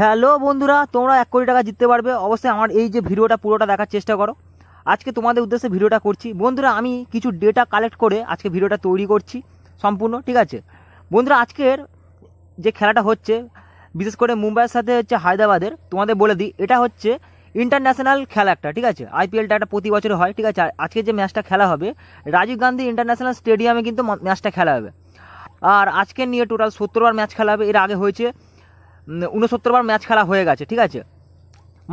Hello বন্ধুরা, তোমরা 1 কোটি টাকা জিততে পারবে। অবশ্যই আমার এই যে ভিডিওটা পুরোটা দেখার চেষ্টা করো। আজকে তোমাদের উদ্দেশ্যে ভিডিওটা করছি বন্ধুরা। আমি কিছু ডেটা কালেক্ট করে আজকে ভিডিওটা তৈরি করছি সম্পূর্ণ, ঠিক আছে বন্ধুরা। আজকের যে খেলাটা হচ্ছে, বিশেষ করে মুম্বাইয়ের সাথে হচ্ছে হায়দ্রাবাদের, তোমাদের বলে দিই এটা হচ্ছে ইন্টারন্যাশনাল খেলা একটা, ঠিক আছে। আইপিএলটা একটা প্রতি বছর হয়, ঠিক আছে। আজকে যে ম্যাচটা খেলা হবে রাজীব গান্ধী ইন্টারন্যাশনাল স্টেডিয়ামে কিন্তু ম্যাচটা খেলা হবে। আর আজকে নিয়ে টোটাল 70 বার ম্যাচ খেলা হবে। এর আগে হয়েছে 69 বার ম্যাচ খেলা হয়ে গেছে, ঠিক আছে।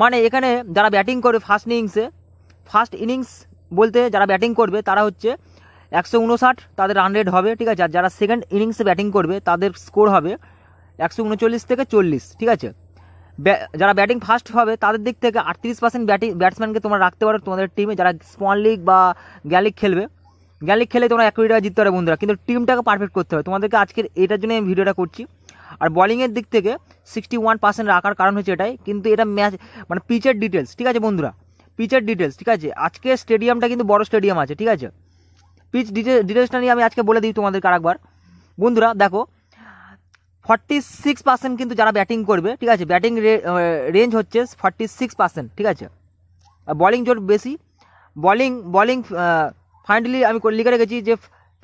মানে এখানে যারা ব্যাটিং করবে ফার্স্ট ইনিংস বলতে যারা ব্যাটিং করবে তারা হচ্ছে 159, তাদের রান রেট হবে, ঠিক আছে। আর যারা সেকেন্ড ইনিংসে ব্যাটিং করবে তাদের স্কোর হবে 139 থেকে 40, ঠিক আছে। যারা ব্যাটিং ফার্স্ট হবে তাদের দিক থেকে 38% ব্যাটসম্যানকে তোমরা রাখতে পারো তোমাদের টিমে। যারা স্মল লিগ বা গ্যালিক খেলবে, গ্যালিক খেলে তোমরা 1 কোটি টাকা জিততে পারো বন্ধুরা, কিন্তু টিমটাকে পারফেক্ট করতে হবে তোমাদেরকে। আজকের এটার জন্য আমি ভিডিওটা করছি। আর বলিংয়ের দিক থেকে 61% রাখার কারণ হচ্ছে এটাই, কিন্তু এটা ম্যাচ মানে পিচের ডিটেলস, ঠিক আছে বন্ধুরা, পিচের ডিটেলস, ঠিক আছে। আজকে স্টেডিয়ামটা কিন্তু বড় স্টেডিয়াম আছে, ঠিক আছে। পিচ ডিটেলসটা নিয়ে আমি আজকে বলে দিই তোমাদেরকে আরেকবার বন্ধুরা। দেখো 46% কিন্তু যারা ব্যাটিং করবে, ঠিক আছে, ব্যাটিং রেঞ্জ হচ্ছে 46%, ঠিক আছে। বলিং জোর বেশি, বলিং ফাইনালি আমি লিখে রেখেছি যে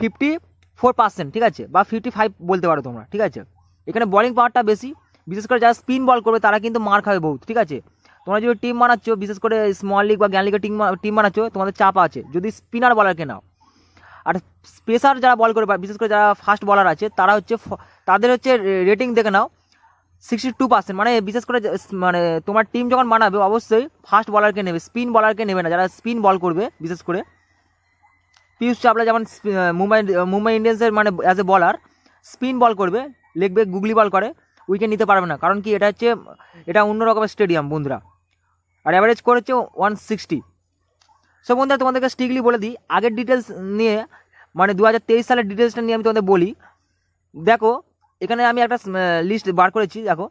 54%, ঠিক আছে, বা 55 বলতে পারো তোমরা, ঠিক আছে। এখানে বলিং পাওয়ারটা বেশি, বিশেষ করে যারা স্পিন বল করবে তারা কিন্তু মার খাবে বহুত, ঠিক আছে। তোমরা যদি টিম বানাচ্ছ, বিশেষ করে স্মল লিগ বা জ্ঞান লিগের টিম বানাচ্ছ, তোমাদের চাপ আছে যদি স্পিনার বলারকে নাও। আর স্পেসার যারা বল করে, বিশেষ করে যারা ফাস্ট বলার আছে তারা হচ্ছে, তাদের হচ্ছে রেটিং দেখে নাও 62%। মানে বিশেষ করে মানে তোমার টিম যখন বানাবে অবশ্যই ফাস্ট বলারকে নেবে, স্পিন বলারকে নেবে না। যারা স্পিন বল করবে, বিশেষ করে পীয়ূষ চাবলা যেমন মুম্বাই ইন্ডিয়ান্সের মানে অ্যাজ এ বলার স্পিন বল করবে, লেগবে গুগলি বল করে, উইকেট নিতে পারবে না। কারণ কি এটা অন্য রকমের স্টেডিয়াম বন্ধুরা। আর অ্যাভারেজ করেছে 160। সো বন্ধুরা তোমাদেরকে স্ট্রিক্টলি বলে দিই আগের ডিটেলস নিয়ে, মানে 2023 সালের ডিটেলসটা নিয়ে আমি তোমাদের বলি। দেখো এখানে আমি একটা লিস্ট বার করেছি, দেখো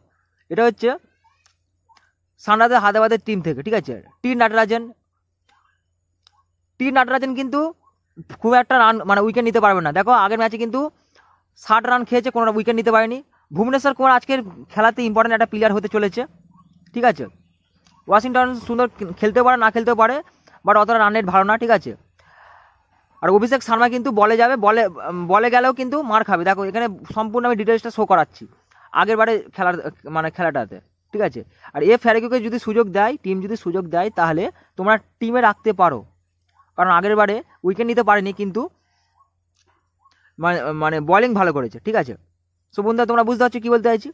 এটা হচ্ছে সানরাইজার্স হায়দ্রাবাদের টিম থেকে, ঠিক আছে। টি নাটরাজন কিন্তু খুব একটা রান মানে উইকেট নিতে পারবে না। দেখো আগের ম্যাচে কিন্তু 60 রান খেয়েছে, কোনো উইকেট নিতে পারেনি। ভুবনেশ্বর কুমার আজকের খেলাতে ইম্পর্টেন্ট একটা প্লেয়ার হতে চলেছে, ঠিক আছে। ওয়াশিংটন সুন্দর খেলতেও পারে, না খেলতেও পারে, বাট অতটা রান রেট ভালো না, ঠিক আছে। আর অভিষেক শর্মা কিন্তু বলে যাবে, বলে গেলেও কিন্তু মার খাবে। দেখো এখানে সম্পূর্ণ আমি ডিটেলসটা শো করাচ্ছি আগের বারে খেলাটাতে, ঠিক আছে। আর ফ্যারেকুকে যদি সুযোগ দেয়, টিম যদি সুযোগ দেয়, তাহলে তোমরা টিমে রাখতে পারো, কারণ আগের বারে উইকেট নিতে পারেনি, কিন্তু মানে বলিং ভালো করেছে, ঠিক আছে। সো বন্ধুরা তোমরা বুঝতে পারছো কী বলতে চাইছি।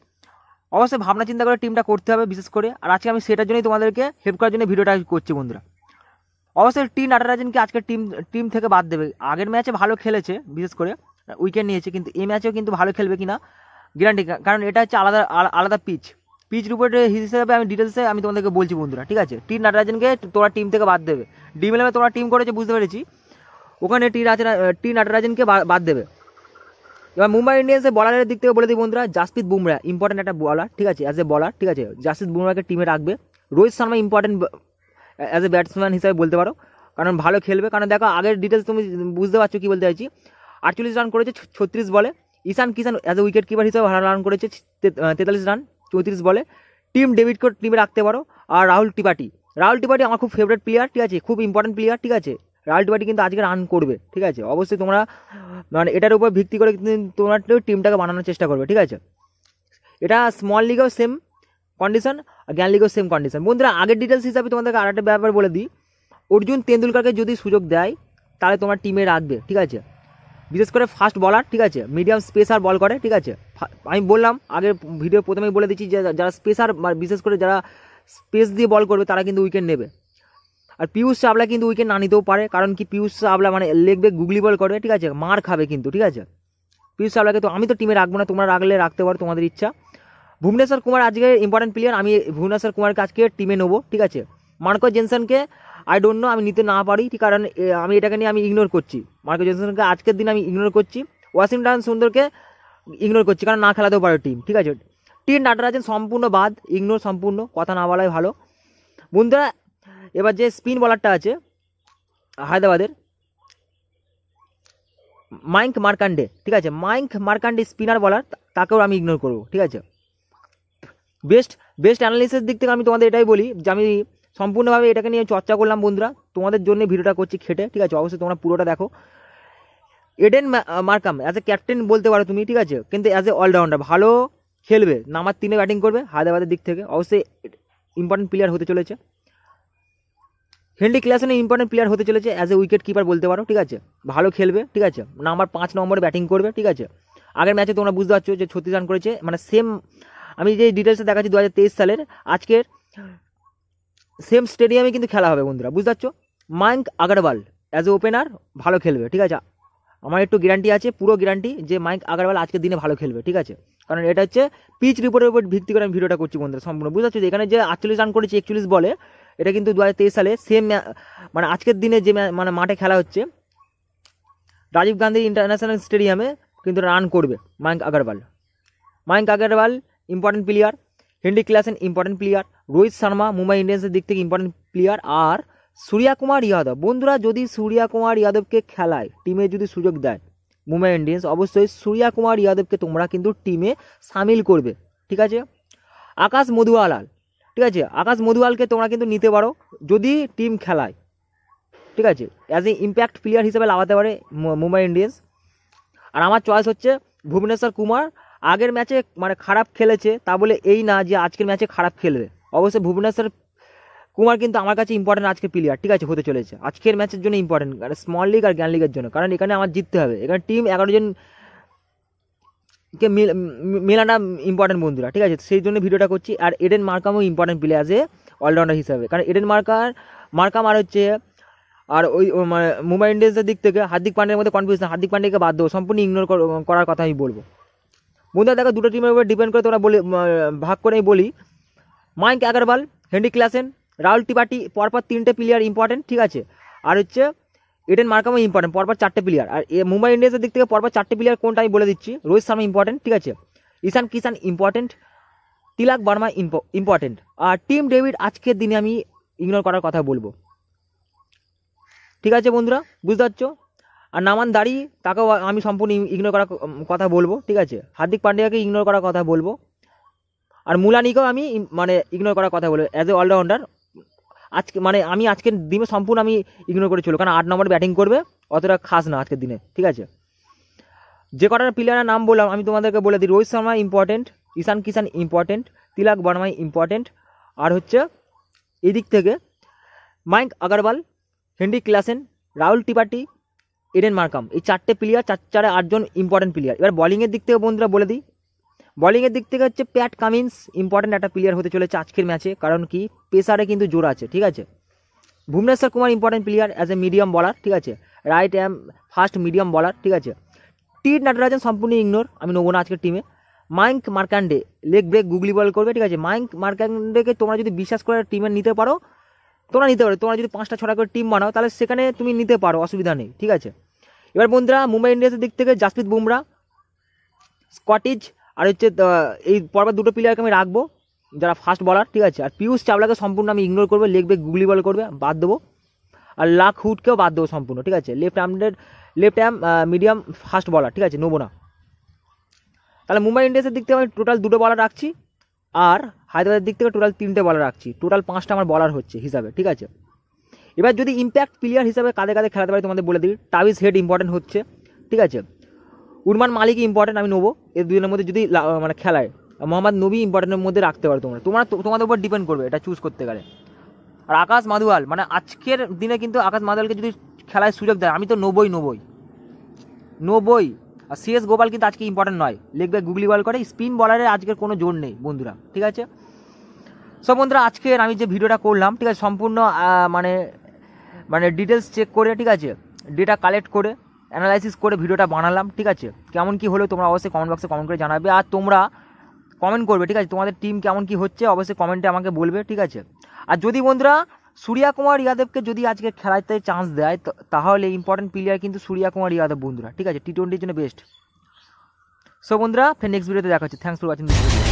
অবশ্যই ভাবনা চিন্তা করে টিমটা করতে হবে বিশেষ করে। আর আজকে আমি সেটার জন্যই তোমাদেরকে হেল্প করার জন্য ভিডিওটা করছি বন্ধুরা। অবশ্যই টি নাটরাজনকে আজকে টিম থেকে বাদ দেবে। আগের ম্যাচে ভালো খেলেছে, বিশেষ করে উইকেট নিয়েছে, কিন্তু এই ম্যাচেও কিন্তু ভালো খেলবে কিনা গ্যারান্টি, কারণ এটা হচ্ছে আলাদা পিচ রুপোর্ট হিসেবে আমি ডিটেলসে আমি তোমাদেরকে বলছি বন্ধুরা, ঠিক আছে। টি নাটরাজনকে তোমরা টিম থেকে বাদ দেবে। ডিএমএলএমে তোমরা টিম করেছে বুঝতে পেরেছি, ওখানে টি নাটরাজনকে বাদ দেবে। এবার মুম্বাই ইন্ডিয়ান্সের বলারের দিক থেকে বলে দিই বন্ধুরা, জাসপ্রীত বুমরা ইম্পর্টেন্ট একটা বলার, ঠিক আছে, অ্যাজ এ বলার, ঠিক আছে। জাসপ্রীত বুমরাকে টিমে রাখবে। Rohit Sharma important as a batsman হিসাবে বলতে পারো, কারণ ভালো খেলবে। কারণ দেখো আগের ডিটেলস তুমি বুঝতে পারছো কী বলতে চাইছি। 48 রান করেছে 36 বলে। ঈশান কিষান অ্যাজ এ উইকেট কিপার হিসেবে ভালো রান করেছে 43 রান 34 বলে। টিম ডেভিডকে টিমে রাখতে পারো। আর রাহুল ত্রিপাঠী আমার খুব ফেভারিট প্লেয়ার, ঠিক আছে, খুব ইম্পর্টেন্ট প্লেয়ার, ঠিক আছে। রাহুল ত্রিপাঠী কিন্তু আজকে রান করবে, ঠিক আছে। অবশ্যই তোমরা মানে এটার উপর ভিত্তি করে কিন্তু তোমরা টিমটাকে বানানোর চেষ্টা করবে, ঠিক আছে। এটা স্মল লিগেও সেম কন্ডিশন, জ্ঞান লিগেও সেম কন্ডিশন বন্ধুরা। আগের ডিটেলস হিসাবে তোমাদেরকে আরেকটা ব্যাপার বলে দিই, অর্জুন তেন্ডুলকারকে যদি সুযোগ দেয় তাহলে তোমার টিমে রাখবে, ঠিক আছে। বিশেষ করে ফাস্ট বলার, ঠিক আছে, মিডিয়াম স্পেসার বল করে, ঠিক আছে। আমি বললাম আগের ভিডিও প্রথমেই বলে দিচ্ছি যে যারা স্পেসার বিশেষ করে যারা স্পেস দিয়ে বল করবে তারা কিন্তু উইকেট নেবে। আর পীয়ূষ চাবলা কিন্তু উইকেট না নিতেও পারে, কারণ কি পীয়ূষ চাবলা মানে লেগবে গুগলি বল করবে, ঠিক আছে, মার খাবে কিন্তু, ঠিক আছে। পীয়ূষ চাবলাকে তো আমি তো টিমে রাখবো না, তোমরা রাখলে রাখতে পারো, তোমাদের ইচ্ছা। ভুবনেশ্বর কুমার আজকে ইম্পর্টেন্ট প্লেয়ার, আমি ভুবনেশ্বর কুমারকে আজকে টিমে নেবো, ঠিক আছে। মার্কো জেনসনকে আই ডোন্ট নো, আমি নিতে না পারি, ঠিক, কারণ আমি এটাকে নিয়ে আমি ইগনোর করছি। মার্কো জেনসনকে আজকের দিন আমি ইগনোর করছি। ওয়াশিংটন সুন্দরকে ইগনোর করছি, কারণ না খেলাতেও পারে টিম, ঠিক আছে। টি নাটরাজন সম্পূর্ণ বাদ, ইগনোর সম্পূর্ণ, কথা না বলাই ভালো বন্ধুরা। এবার যে স্পিন বলারটা আছে হায়দ্রাবাদের, মায়ঙ্ক মার্কান্ডে, ঠিক আছে, মায়ঙ্ক মার্কান্ডে স্পিনার বলার, তাকেও আমি ইগনোর করবো, ঠিক আছে। বেস্ট অ্যানালিসিস দিক থেকে আমি তোমাদের এটাই বলি যে আমি সম্পূর্ণভাবে এটাকে নিয়ে চর্চা করলাম বন্ধুরা, তোমাদের জন্য ভিডিওটা করছি খেটে, ঠিক আছে। অবশ্যই তোমরা পুরোটা দেখো। Aiden Markram as a captain বলতে পারো তুমি, ঠিক আছে, কিন্তু অ্যাজ এ অলরাউন্ডার ভালো খেলবে, নাম্বার 3-এ ব্যাটিং করবে হায়দ্রাবাদের দিক থেকে, অবশ্যই ইম্পর্টেন্ট প্লেয়ার হতে চলেছে। হেনরি ক্লাসেন ইম্পর্টেন্ট প্লেয়ার হতে চলেছে, অ্যাজ এ উইকেট কিপার বলতে পারো, ঠিক আছে, ভালো খেলবে, ঠিক আছে, নাম্বার 5 নম্বরে ব্যাটিং করবে, ঠিক আছে। আগের ম্যাচে তোমরা বুঝতে পারছো যে 36 রান করেছে, মানে সেম আমি যে ডিটেলসে দেখাচ্ছি 2023 সালের আজকের সেম স্টেডিয়ামে কিন্তু খেলা হবে বন্ধুরা, বুঝতে পারছো। Mayank Agarwal as a opener ভালো খেলবে, ঠিক আছে, আমার একটু গ্যারান্টি আছে, পুরো গ্যারান্টি যে মায়াঙ্ক আগরওয়াল আজকের দিনে ভালো খেলবে, ঠিক আছে, কারণ এটা হচ্ছে পিচ রিপোর্টের উপর ভিত্তি করে আমি ভিডিওটা করছি বন্ধুরা সম্পূর্ণ, বুঝতে পারছো। এখানে যে 48 রান করেছে 41 বলে, এটা কিন্তু 2023 সালে সেম মানে আজকের দিনে যে মানে মাঠে খেলা হচ্ছে রাজীব গান্ধী ইন্টারন্যাশনাল স্টেডিয়ামে কিন্তু রান করবে Mayank Agarwal important player, Henry Klaasen important player, Rohit Sharma Mumbai ইন্ডিয়ান্সের দিক থেকে ইম্পর্টেন্ট প্লেয়ার, আর সূর্যকুমার যাদব বন্ধুরা, যদি সূর্যকুমার যাদবকে খেলায় টিমে যদি সুযোগ দেয় মুম্বাই ইন্ডিয়ান্স, অবশ্যই সূর্যকুমার যাদবকে তোমরা কিন্তু টিমে সামিল করবে, ঠিক আছে। আকাশ মধুয়ালাল, ঠিক আছে, আকাশ মধুয়ালকে তোমরা কিন্তু নিতে পারো যদি টিম খেলায়, ঠিক আছে, অ্যাজ এ ইম্প্যাক্ট প্লেয়ার হিসেবে লাগাতে পারে মুম্বাই ইন্ডিয়ান্স। আর আমার চয়েস হচ্ছে ভুবনেশ্বর কুমার। আগের ম্যাচে মানে খারাপ খেলেছে তা বলে এই না যে আজকের ম্যাচে খারাপ খেলবে, অবশ্যই ভুবনেশ্বর কুমার কিন্তু আমার কাছে ইম্পর্টেন্ট আজকের প্লেয়ার, ঠিক আছে, হতে চলেছে আজকের ম্যাচের জন্য ইম্পর্টেন্ট, স্মল লিগ আর জ্ঞান লিগের জন্য, কারণ এখানে আমার জিততে হবে, এখানে টিম 11 জনকে মেলানো ইম্পর্টেন্ট বন্ধুরা, ঠিক আছে, সেই জন্য ভিডিওটা করছি। আর এডেন মার্কামও ইম্পর্টেন্ট প্লেয়ার আছে অলরাউন্ডার হিসাবে, কারণ এডেন মার্কাম আর হচ্ছে আর ওই মানে মুম্বাই ইন্ডিয়ান্সের দিক থেকে হার্দিক পান্ডের মধ্যে কনফিউশন, হার্দিক পান্ডেকে বাদ দেবো, সম্পূর্ণ ইগনোর করার কথা আমি বলবো বন্ধুরা। দেখো দুটো টিমের উপর ডিপেন্ড করে তোমরা ভাগ করে আমি বলি, মায়াঙ্ক আগরওয়াল, হেনরি ক্লাসেন, রাহুল ত্রিপাঠী পরপর 3টে প্লেয়ার ইম্পর্টেন্ট, ঠিক আছে, আর হচ্ছে এডেন মার্কামও ইম্পর্টেন্ট, পরপর 4টে প্লেয়ার। আর মুম্বাই ইন্ডিয়ান্সের দিক থেকে পরপর 4টে প্লেয়ার কোনটা আমি বলে দিচ্ছি, রোহিত শর্মা ইম্পর্টেন্ট, ঠিক আছে, ঈশান কিষান ইম্পর্টেন্ট, তিলক বর্মা ইম্পর্টেন্ট, আর টিম ডেভিড আজকের দিনে আমি ইগনোর করার কথা বলবো, ঠিক আছে বন্ধুরা, বুঝতে পারছো। আর নামান দাড়ি তাকেও আমি সম্পূর্ণ ইগনোর করার কথা বলবো, ঠিক আছে, হার্দিক পান্ডিয়াকে ইগনোর করার কথা বলবো, আর মুলানিকেও আমি মানে ইগনোর করার কথা বলবো অ্যাজ এ অলরাউন্ডার। আজকে মানে আমি আজকের দিনে সম্পূর্ণ আমি ইগনোর করে চলবো, কারণ 8 নম্বর ব্যাটিং করবে, অতটা খাস না আজকের দিনে, ঠিক আছে। যে কটা প্লেয়ারের নাম বললাম আমি তোমাদেরকে বলে দিই, Rohit Sharma important, Ishan Kishan important, Tilak Varma important, আর হচ্ছে এই দিক থেকে Mayank Agarwal, Heinrich Klaasen, Rahul Tripathi, Aiden Markram, এই 4টে প্লেয়ার, 4-8 জন ইম্পর্টেন্ট প্লেয়ার। এবার বলিংয়ের দিক থেকে বন্ধুরা বলে দিই, বলিংয়ের দিক থেকে হচ্ছে প্যাট কামিন্স ইম্পর্টেন্ট একটা প্লেয়ার হতে চলেছে আজকের ম্যাচে, কারণ কি পেসারে কিন্তু জোর আছে, ঠিক আছে। Bhubaneswar Kumar important player as a medium বলার, ঠিক আছে, রাইট ফাস্ট মিডিয়াম বলার, ঠিক আছে। টি নাটরাজন সম্পূর্ণ ইগনোর, আমি নেবো না আজকের টিমে। Mayank Markande leg break googly ball করবে, ঠিক আছে, মায়াঙ্ক মার্কান্ডেকে তোমরা যদি বিশ্বাস করে টিমে নিতে পারো তোমরা নিতে পারো, তোমরা যদি 5টা-6টা করে টিম বানাও তাহলে সেখানে তুমি নিতে পারো, অসুবিধা নেই, ঠিক আছে। এবার বন্ধুরা মুম্বাই ইন্ডিয়ান্সের দিক থেকে জাসপ্রীত বুমরা, স্কটিশ, আর হচ্ছে এই পরপর 2টো প্লেয়ারকে আমি রাখবো যারা ফাস্ট বলার, ঠিক আছে। আর পিয়ুষ চাওলাকে সম্পূর্ণ আমি ইগনোর করবো, লেগ ব্রেক গুগলি বল করবে, বাদ দেবো। আর লাক হুডকেও বাদ দেবো সম্পূর্ণ, ঠিক আছে, left arm medium fast bowler, ঠিক আছে, নেবো না। তাহলে মুম্বাই ইন্ডিয়ান্সের দিক থেকে আমি টোটাল 2টো বলার রাখছি, আর হায়দ্রাবাদের দিক থেকে টোটাল 3টে বলার রাখছি, টোটাল 5টা আমার বলার হচ্ছে হিসাবে, ঠিক আছে। এবার যদি ইম্প্যাক্ট প্লেয়ার হিসাবে কাদের কাদের খেলাতে পারি তোমাদের বলে দিই, টাভিস হেড ইম্পর্টেন্ট হচ্ছে, ঠিক আছে, উরমান মালিক ইম্পর্টেন্ট আমি নেবো, এর দুজনের মধ্যে যদি মানে খেলায় মোহাম্মদ নবী ইম্পর্টেন্টের মধ্যে রাখতে পারো তোমরা তোমাদের উপর ডিপেন্ড করবে এটা চুজ করতে গেলে। আর আকাশ মাধুয়াল, মানে আজকের দিনে কিন্তু আকাশ মাধুয়ালকে যদি খেলায় সুযোগ দেয় আমি তো নবই। আর সিএস গোপাল কিন্তু আজকে ইম্পর্টেন্ট নয়, লেগ ব্যাক গুগলি বল করে, স্পিন বলারের আজকের কোনো জোর নেই বন্ধুরা, ঠিক আছে। সব বন্ধুরা আজকের আমি যে ভিডিওটা করলাম, ঠিক আছে, সম্পূর্ণ মানে ডিটেলস চেক করে, ঠিক আছে, ডেটা কালেক্ট করে অ্যানালাইসিস করে ভিডিওটা বানালাম, ঠিক আছে। কেমন কি হলো তোমরা অবশ্যই কমেন্ট বক্সে কমেন্ট করে জানাবে, আর তোমরা কমেন্ট করবে, ঠিক আছে, তোমাদের টিম কেমন কি হচ্ছে অবশ্যই কমেন্টে আমাকে বলবে, ঠিক আছে। আর যদি বন্ধুরা সূর্যকুমার যাদবকে যদি আজকে খেলাতে চান্স দেয় তাহলে ইম্পর্টেন্ট প্লেয়ার কিন্তু সূর্যকুমার যাদব বন্ধুরা, ঠিক আছে, টি20-র জন্য বেস্ট। সো বন্ধুরা ফের নেক্সট ভিডিওতে দেখা হচ্ছে, thanks for watching this video.